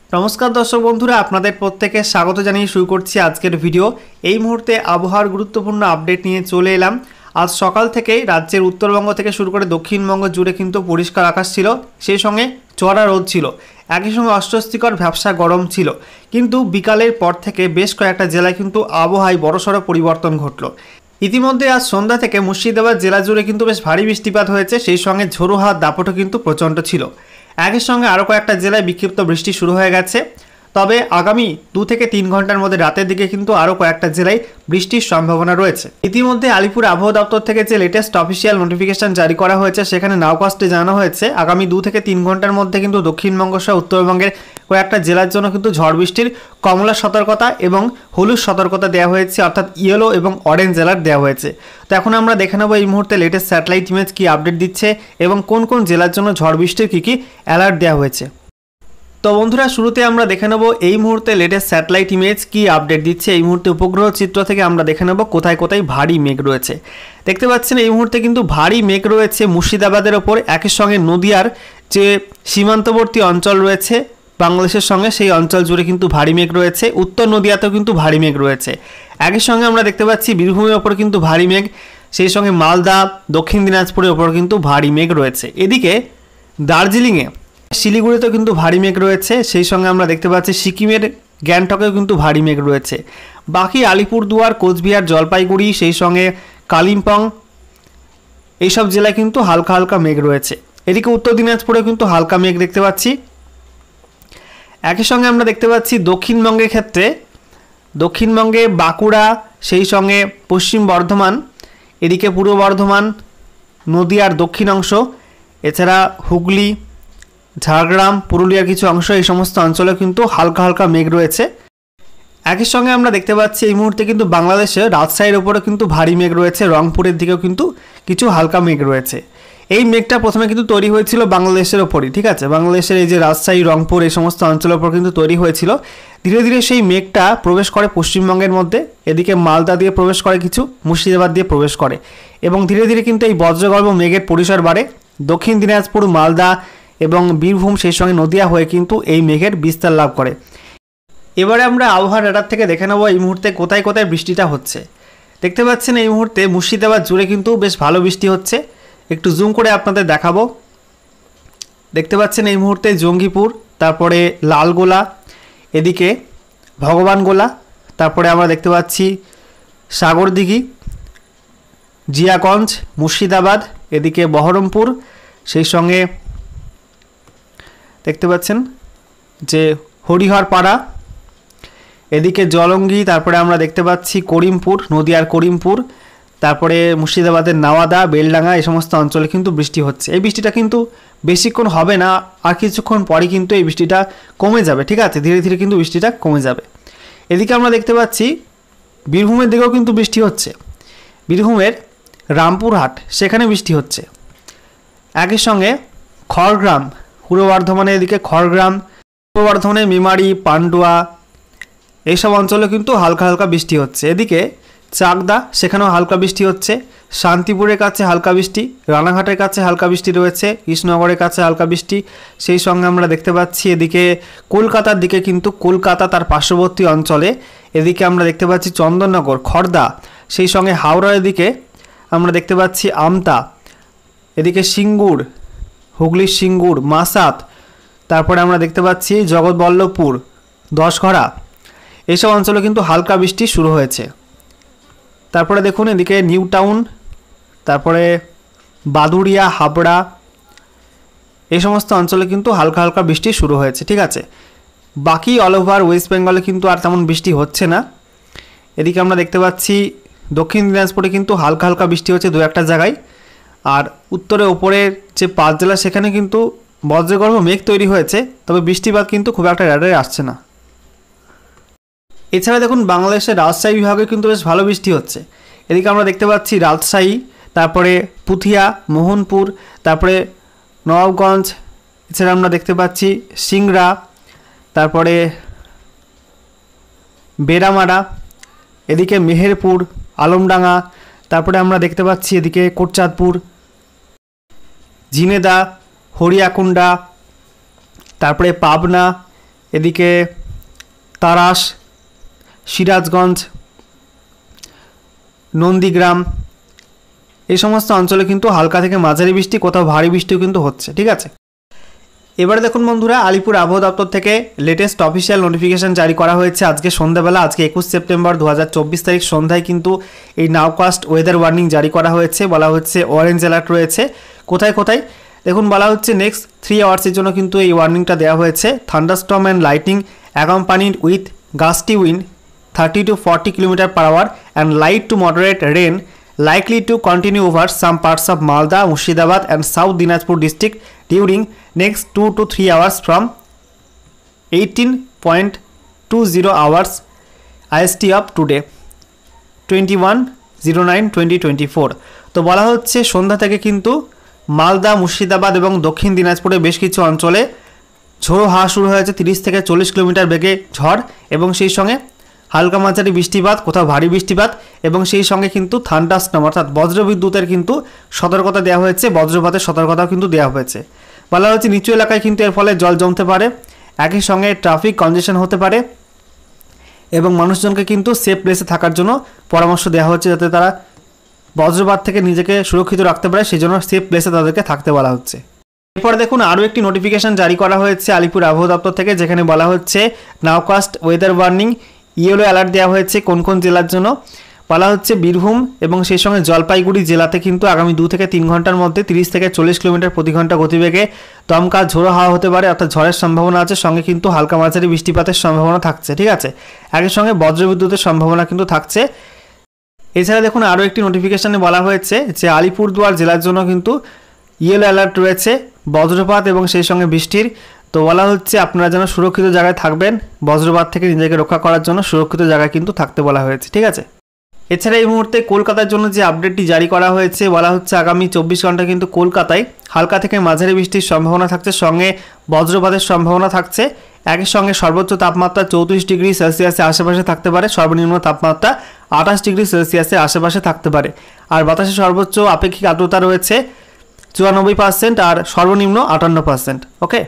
नमस्कार दर्शक बंधुरा आपनादेर प्रत्येके स्वागत जानिए शुरू करछि आजकेर भिडियो। এই মুহূর্তে আবহাওয়ার গুরুত্বপূর্ণ আপডেট নিয়ে চলে এলাম। আজ সকাল থেকেই রাজ্যের উত্তরবঙ্গ থেকে শুরু করে দক্ষিণবঙ্গ জুড়ে কিন্তু পরিষ্কার আকাশ ছিল, সেই সঙ্গে চড়া রোদ ছিল, একই সঙ্গে অস্বস্তিকর ভ্যাপসা গরম ছিল। কিন্তু বিকালের পর থেকে বেশ কয়েকটা জেলায় কিন্তু আবহাওয়ায় বড়সড় পরিবর্তন ঘটল। ইতিমধ্যে আজ সন্ধ্যা থেকে মুর্শিদাবাদ জেলা জুড়ে কিন্তু বেশ ভারী বৃষ্টিপাত হয়েছে, সেই সঙ্গে ঝোড়ো হাওয়ার দাপটও কিন্তু প্রচণ্ড ছিল। একই সঙ্গে আরও কয়েকটা জেলায় বিক্ষিপ্ত বৃষ্টি শুরু হয়ে গেছে। তবে আগামী 2 থেকে 3 ঘন্টার মধ্যে রাতের দিকে কিন্তু আরও কয়েকটা জেলায় বৃষ্টির সম্ভাবনা রয়েছে। ইতিমধ্যে আলিপুর আবহাওয়া দপ্তর থেকে যে লেটেস্ট অফিসিয়াল নোটিফিকেশন জারি করা হয়েছে সেখানে নাওকাস্টে জানানো হয়েছে আগামী 2 থেকে 3 ঘন্টার মধ্যে কিন্তু দক্ষিণবঙ্গ সহ উত্তরবঙ্গের কয়েকটা জেলার জন্য কিন্তু ঝড় বৃষ্টির কমলা সতর্কতা এবং হলুদ সতর্কতা দেওয়া হয়েছে, অর্থাৎ ইয়েলো এবং অরেঞ্জ অ্যালার্ট দেওয়া হয়েছে। তো এখন আমরা দেখে নেব এই মুহূর্তে লেটেস্ট স্যাটেলাইট ইমেজ কী আপডেট দিচ্ছে এবং কোন কোন জেলার জন্য ঝড় বৃষ্টির কী কী অ্যালার্ট দেওয়া হয়েছে। তো বন্ধুরা শুরুতে আমরা দেখে নেব এই মুহূর্তে লেটেস্ট স্যাটেলাইট ইমেজ কি আপডেট দিচ্ছে। এই মুহূর্তে উপগ্রহ চিত্র থেকে আমরা দেখে নেব কোথায় কোথায় ভারী মেঘ রয়েছে। দেখতে পাচ্ছেন এই মুহূর্তে কিন্তু ভারী মেঘ রয়েছে মুর্শিদাবাদের ওপর, একই সঙ্গে নদিয়ার যে সীমান্তবর্তী অঞ্চল রয়েছে বাংলাদেশের সঙ্গে সেই অঞ্চল জুড়ে কিন্তু ভারী মেঘ রয়েছে। উত্তর নদিয়াতেও কিন্তু ভারী মেঘ রয়েছে। একই সঙ্গে আমরা দেখতে পাচ্ছি বীরভূমের ওপর কিন্তু ভারী মেঘ, সেই সঙ্গে মালদা দক্ষিণ দিনাজপুরের ওপর কিন্তু ভারী মেঘ রয়েছে। এদিকে দার্জিলিংয়ে শিলিগুড়িতেও কিন্তু ভারী মেঘ রয়েছে, সেই সঙ্গে আমরা দেখতে পাচ্ছি সিকিমের গ্যাংটকেও কিন্তু ভারী মেঘ রয়েছে। বাকি আলিপুরদুয়ার, কোচবিহার, জলপাইগুড়ি, সেই সঙ্গে কালিম্পং এইসব জেলায় কিন্তু হালকা হালকা মেঘ রয়েছে। এদিকে উত্তর দিনাজপুরেও কিন্তু হালকা মেঘ দেখতে পাচ্ছি। একই সঙ্গে আমরা দেখতে পাচ্ছি দক্ষিণবঙ্গের ক্ষেত্রে দক্ষিণবঙ্গে বাঁকুড়া, সেই সঙ্গে পশ্চিম বর্ধমান, এদিকে পূর্ব বর্ধমান, নদিয়ার দক্ষিণ অংশ, এছাড়া হুগলি, ঝাড়গ্রাম, পুরুলিয়ার কিছু অংশ, এই সমস্ত অঞ্চলে কিন্তু হালকা হালকা মেঘ রয়েছে। একই সঙ্গে আমরা দেখতে পাচ্ছি এই মুহূর্তে কিন্তু বাংলাদেশে রাজশাহীর ওপরে কিন্তু ভারী মেঘ রয়েছে, রংপুরের দিকেও কিন্তু কিছু হালকা মেঘ রয়েছে। এই মেঘটা প্রথমে কিন্তু তৈরি হয়েছিল বাংলাদেশের ওপরই, ঠিক আছে, বাংলাদেশের এই যে রাজশাহী, রংপুর এই সমস্ত অঞ্চলের ওপর কিন্তু তৈরি হয়েছিল। ধীরে ধীরে সেই মেঘটা প্রবেশ করে পশ্চিমবঙ্গের মধ্যে, এদিকে মালদা দিয়ে প্রবেশ করে, কিছু মুর্শিদাবাদ দিয়ে প্রবেশ করে এবং ধীরে ধীরে কিন্তু এই বজ্রগর্ভ মেঘের পরিসর বাড়ে। দক্ষিণ দিনাজপুর, মালদা এবং বীরভূম, সেই সঙ্গে নদিয়া হয়ে কিন্তু এই মেঘের বিস্তার লাভ করে। এবারে আমরা আবহাওয়ার রাডার থেকে দেখে নেব এই মুহূর্তে কোথায় কোথায় বৃষ্টিটা হচ্ছে। দেখতে পাচ্ছেন এই মুহূর্তে মুর্শিদাবাদ জুড়ে কিন্তু বেশ ভালো বৃষ্টি হচ্ছে। একটু জুম করে আপনাদের দেখাবো। দেখতে পাচ্ছেন এই মুহূর্তে জঙ্গিপুর, তারপরে লালগোলা, এদিকে ভগবানগোলা, তারপরে আমরা দেখতে পাচ্ছি সাগরদিঘি, জিয়াগঞ্জ, মুর্শিদাবাদ, এদিকে বহরমপুর, সেই সঙ্গে দেখতে পাচ্ছেন যে হরিহরপাড়া, এদিকে জলঙ্গি, তারপরে আমরা দেখতে পাচ্ছি করিমপুর, নদিয়ার করিমপুর, তারপরে মুর্শিদাবাদের নাওয়াদা, বেলডাঙ্গা, এই সমস্ত অঞ্চলে কিন্তু বৃষ্টি হচ্ছে। এই বৃষ্টিটা কিন্তু বেশিক্ষণ হবে না, আর কিছুক্ষণ পরই কিন্তু এই বৃষ্টিটা কমে যাবে, ঠিক আছে, ধীরে ধীরে কিন্তু বৃষ্টিটা কমে যাবে। এদিকে আমরা দেখতে পাচ্ছি বীরভূমের দিকেও কিন্তু বৃষ্টি হচ্ছে। বীরভূমের রামপুরহাট সেখানে বৃষ্টি হচ্ছে। একই সঙ্গে খড়গ্রাম, পূর্ব বর্ধমানের এদিকে খড়গ্রাম, পূর্ব বর্ধমানের মেমারি, পান্ডুয়া এইসব অঞ্চলে কিন্তু হালকা হালকা বৃষ্টি হচ্ছে। এদিকে চাকদা সেখানেও হালকা বৃষ্টি হচ্ছে। শান্তিপুরের কাছে হালকা বৃষ্টি, রানাঘাটের কাছে হালকা বৃষ্টি রয়েছে, কৃষ্ণনগরের কাছে হালকা বৃষ্টি, সেই সঙ্গে আমরা দেখতে পাচ্ছি এদিকে কলকাতার দিকে কিন্তু কলকাতা তার পার্শ্ববর্তী অঞ্চলে, এদিকে আমরা দেখতে পাচ্ছি চন্দননগর, খড়দা, সেই সঙ্গে হাওড়ার এদিকে আমরা দেখতে পাচ্ছি আমতা, এদিকে সিঙ্গুর, হুগলির সিঙ্গুর, মাসাত, তারপরে আমরা দেখতে পাচ্ছি জগৎবল্লভপুর, দশঘরা, এইসব অঞ্চলে কিন্তু হালকা বৃষ্টি শুরু হয়েছে। তারপরে দেখুন এদিকে নিউ টাউন, তারপরে বাদুড়িয়া, হাবড়া, এই সমস্ত অঞ্চলে কিন্তু হালকা হালকা বৃষ্টি শুরু হয়েছে, ঠিক আছে। বাকি অল ওভার ওয়েস্ট বেঙ্গলে কিন্তু আর তেমন বৃষ্টি হচ্ছে না। এদিকে আমরা দেখতে পাচ্ছি দক্ষিণ দিনাজপুরে কিন্তু হালকা হালকা বৃষ্টি হচ্ছে 2-1টা জায়গায়, আর উত্তরে ওপরের যে 5 জেলা সেখানে কিন্তু বজ্রগর্ভ মেঘ তৈরি হয়েছে, তবে বৃষ্টিপাত কিন্তু খুব একটা রাডারে আসছে না। এছাড়া দেখুন বাংলাদেশের রাজশাহী বিভাগে কিন্তু বেশ ভালো বৃষ্টি হচ্ছে। এদিকে আমরা দেখতে পাচ্ছি রাজশাহী, তারপরে পুথিয়া, মোহনপুর, তারপরে নবাবগঞ্জ, এছাড়া আমরা দেখতে পাচ্ছি সিংড়া, তারপরে বেড়ামারা, এদিকে মেহেরপুর, আলমডাঙ্গা, তারপরে আমরা দেখতে পাচ্ছি এদিকে কোটচাঁদপুর, ঝিনেদা, হরিয়াকুন্ডা, তারপরে পাবনা, এদিকে তারাস, সিরাজগঞ্জ, নন্দীগ্রাম এই সমস্ত অঞ্চলে কিন্তু হালকা থেকে মাঝারি বৃষ্টি, কোথাও ভারী বৃষ্টিও কিন্তু হচ্ছে। ঠিক আছে, এবারে দেখুন বন্ধুরা, আলিপুর আবহাওয়া দপ্তর থেকে লেটেস্ট অফিসিয়াল নোটিফিকেশন জারি করা হয়েছে আজকে সন্ধ্যাবেলা। আজকে 21 সেপ্টেম্বর 2024 তারিখ সন্ধ্যায় কিন্তু এই নাওকাস্ট ওয়েদার ওয়ার্নিং জারি করা হয়েছে। বলা হচ্ছে অরেঞ্জ অ্যালার্ট রয়েছে। কোথায় কোথায় দেখুন, বলা হচ্ছে নেক্সট 3 আওয়ার্সের জন্য কিন্তু এই ওয়ার্নিংটা দেওয়া হয়েছে। Thunderstorm and lightning accompanied with gusty wind 30 to 40 km/h and light to moderate rain likely to continue over some parts of Malda, Murshidabad and South Dinajpur district during next 2 to 3 hours from 18.20 hours IST of today 21/09/2024। তো বলা হচ্ছে সন্ধ্যা থেকে কিন্তু মালদা, মুর্শিদাবাদ এবং দক্ষিণ দিনাজপুরে বেশ কিছু অঞ্চলে ঝোড়ো হাওয়া শুরু হয়েছে। 30 থেকে 40 কিলোমিটার বেগে ঝড় এবং সেই সঙ্গে হালকা মাঝারি বৃষ্টিপাত, কোথাও ভারী বৃষ্টিপাত এবং সেই সঙ্গে কিন্তু থান্ডারস্টর্ম অর্থাৎ বজ্রবিদ্যুতের কিন্তু সতর্কতা দেওয়া হয়েছে। বজ্রপাতের সতর্কতাও কিন্তু দেওয়া হয়েছে। বলা হচ্ছে নিচু এলাকায় কিন্তু এর ফলে জল জমতে পারে, একই সঙ্গে ট্রাফিক কনজেশন হতে পারে এবং মানুষজনকে কিন্তু সেফ প্লেসে থাকার জন্য পরামর্শ দেওয়া হচ্ছে, যাতে তারা বজ্রপাত থেকে নিজেকে সুরক্ষিত রাখতে পারে, সেই জন্য সেফ প্লেসে তাদেরকে থাকতে বলা হচ্ছে। এরপর দেখুন আরও একটি নোটিফিকেশন জারি করা হয়েছে আলিপুর আবহাওয়া দপ্তর থেকে, যেখানে বলা হচ্ছে নাওকাস্ট ওয়েদার ওয়ার্নিং ইয়েলো অ্যালার্ট দেওয়া হয়েছে কোন কোন জেলার জন্য। বলা হচ্ছে বীরভূম এবং সেই সঙ্গে জলপাইগুড়ি জেলাতে কিন্তু আগামী 2 থেকে 3 ঘন্টার মধ্যে 30 থেকে 40 কিলোমিটার প্রতি ঘন্টা গতিবেগে দমকা ঝোড়ো হাওয়া হতে পারে, অর্থাৎ ঝড়ের সম্ভাবনা আছে। সঙ্গে কিন্তু হালকা মাঝারি বৃষ্টিপাতের সম্ভাবনা থাকছে। ঠিক আছে, একই সঙ্গে বজ্রবিদ্যুতের সম্ভাবনা কিন্তু থাকছে। এছাড়া দেখুন আরও একটি নোটিফিকেশানে বলা হয়েছে যে আলিপুরদুয়ার জেলার জন্য কিন্তু ইয়েলো অ্যালার্ট রয়েছে বজ্রপাত এবং সেই সঙ্গে বৃষ্টির। তো বলা হচ্ছে আপনারা যেন সুরক্ষিত জায়গায় থাকবেন, বজ্রপাত থেকে নিজেকে রক্ষা করার জন্য সুরক্ষিত জায়গায় কিন্তু থাকতে বলা হয়েছে। ঠিক আছে, এছাড়া এই মুহূর্তে কলকাতার জন্য যে আপডেটটি জারি করা হয়েছে, বলা হচ্ছে আগামী 24 ঘন্টা কিন্তু কলকাতায় হালকা থেকে মাঝারি বৃষ্টির সম্ভাবনা থাকছে, সঙ্গে বজ্রপাতের সম্ভাবনা থাকছে। একই সঙ্গে সর্বোচ্চ তাপমাত্রা 34 ডিগ্রি সেলসিয়াসের আশেপাশে থাকতে পারে, সর্বনিম্ন তাপমাত্রা 28 ডিগ্রি সেলসিয়াসের আশেপাশে থাকতে পারে। আর বাতাসে সর্বোচ্চ আপেক্ষিক আর্দ্রতা রয়েছে 94% আর সর্বনিম্ন 58%। ওকে।